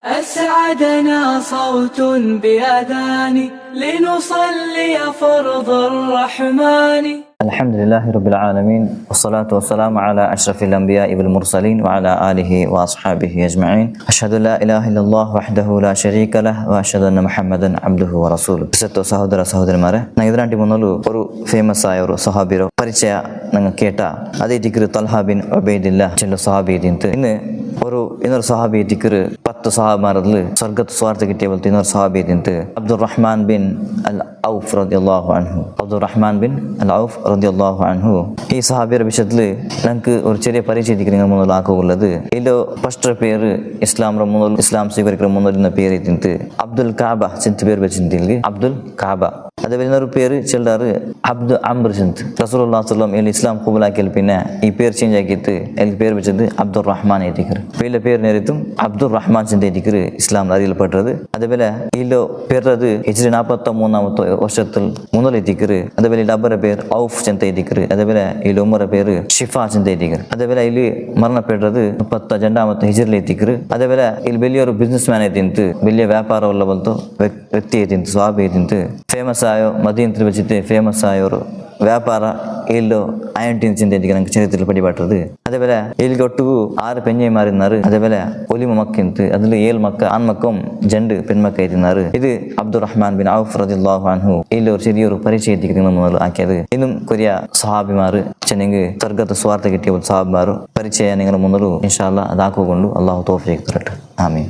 أسعدنا صوت بأذان لنصلي فرض الرحمن. الحمد لله رب العالمين والصلاة والسلام على أشرف الأنبياء والمرسلين وعلى آله وأصحابه أجمعين. أشهد أن لا إله إلا الله وحده لا شريك له وأشهد أن محمدا عبده ورسوله. ಸಹೋದರ ಸಹೋದರಿಮಾರೆ, ನಾನು ಇದರಂಟಿ ಮೊದಲು ಒಂದು ಫೇಮಸ್ ಆಯ ಒಂದು ಸಹಾಬಿರ ಪರಿಚಯ ನಂಗೆ ಕೇಟ ಅದೇ ದಿಕ್ರು ತಲ್ಹಾ ಬಿನ್ ಉಬೈದಿಲ್ಲಾ ಚೆಂಡು ಸಹಾಬಿ ಇದಿಂತು. ಇನ್ನೊರು ಸಹಾಬಿ ದಿಕ್ರು 10 ಸಹಾಬಾರದಲ್ಲಿ ಸ್ವರ್ಗದ ಸ್ವಾರ್ಥ ಗಿಟ್ಟಿಯ ಬಲ್ತು ಇನ್ನೊರು ಸಹಾಬಿ ಇದಿಂತು ಅಬ್ದುಲ್ ರಹ್ಮಾನ್ ಬಿನ್ ಅಲ್ ಔಫ್ റളിയല്ലാഹു അൻഹു. അബ്ദുർ റഹ്മാൻ ബിൻ അൽ ഔഫ് റളിയല്ലാഹു അൻഹു ഈ സഹാബിയുടെ വിഷയത്തിൽ നമുക്ക് ഒരു ചെറിയ പരിചയത്തിക്ക് നിങ്ങൾ മുന്നിൽ ആക്കുള്ളത്. ഇതിൽ ഫസ്റ്റ് പേര് ഇസ്ലാം സ്വീകരിക്കുന്ന മുന്നിൽ പേര് ഇത്തിന്ത് അബ്ദുൽ കാബ ചിന്ത പേര് വെച്ചിട്ടില്ല, അബ്ദുൽ കാബ. അതേപോലെ ಇನ್ನೊரு പേര് ചെല്ലാറ് അബ്ദു അംർ ചിന്ത്. റസൂലുള്ളാഹി സ്വല്ലല്ലാഹു അലൈഹി ഇസ്ലാം കബൂലാക്കിയ പിന്നെ ഈ പേര് ചേഞ്ച് ആക്കിയിട്ട് എനിക്ക് പേര് വെച്ചത് അബ്ദുർ റഹ്മാൻ എഴുതിക്കറ്. പേരിലെ പേര് നേരിട്ടും അബ്ദുർ റഹ്മാൻ ചിന്ത എഴുതിക്കറ് ഇസ്ലാം അറിയപ്പെട്ടത്. അതേപോലെ ഇതിലോ പേരത് ഹിജ്രി 43 ವರ್ಷത്തിൽ മുന്നിലെത്തിക്കറ്. അതേപോലെ ഇതിൽ അബ്ബರ പേര് ഔഫ് ചിന്ത എഴുതിക്കറ്. അതേപോലെ ഇതിൽ ഉമ്മറ പേര് ഷിഫ ചിന്ത എഴുതിക്കറ്. അതേപോലെ ഇതിൽ മരണപ്പെട്ടത് 32 ഹിജ്രിയിൽ എത്തിക്കറ്. അതേപോലെ ഇതിൽ വലിയൊരു ബിസിനസ് ಮ್ಯಾನ್ ಎದ್ದಿಂತು, വലിയ ವ್ಯಾಪಾರವಲ್ಲ ಬಂತು ವ್ಯಕ್ತಿ ಎದ್ದಿಂತು, ಸ್ವಾಬಿ ಎದ್ದಿಂತು. ಫೇಮಸ್ ಆಯೋ ಮದೀನത്തിൽ വെച്ചിട്ട് ഫേമസ് ആയ ഒരു ವ್ಯಾಪಾರ ಇಲ್ಲೋ ಆಯಂಟಿನ ಚಿಂತೆ ನಂಗೆ ಚರಿತ್ರೆ ಪಡಿಬಾಟ್ರದು. അതേപോലെ ഇതിൽ ഒട്ടുകു 6 പെഞ്ഞൈമാരുన్నారు. അതേപോലെ ഒലിമ മക്കിന്ത് അതിൽ 7 മക്ക ആൺമക്കും 2 പെൺമക്ക എത്തിനാറ്. ഇത് അബ്ദുർ റഹ്മാൻ ബിൻ ഔഫ് റളിയല്ലാഹു അൻഹു ഇതിൽ ഒരു ചെറിയൊരു പരിചയത്തിക്ക് നിങ്ങൾ മുന്നിൽ ആക്കിയത്. ഇന്നും കൊറിയ സഹാബിമാർ ചെന്നെങ്കിൽ സ്വർഗത്തെ സ്വാർത്ഥ കിട്ടിയ സഹാബിമാർ പരിചയ നിങ്ങൾ മുന്നിൽ ഇൻഷാ അല്ലാഹ് അതാക്കുകൊണ്ട് അള്ളാഹു തൗഫീഖ് തരട്ടെ. ആമീൻ.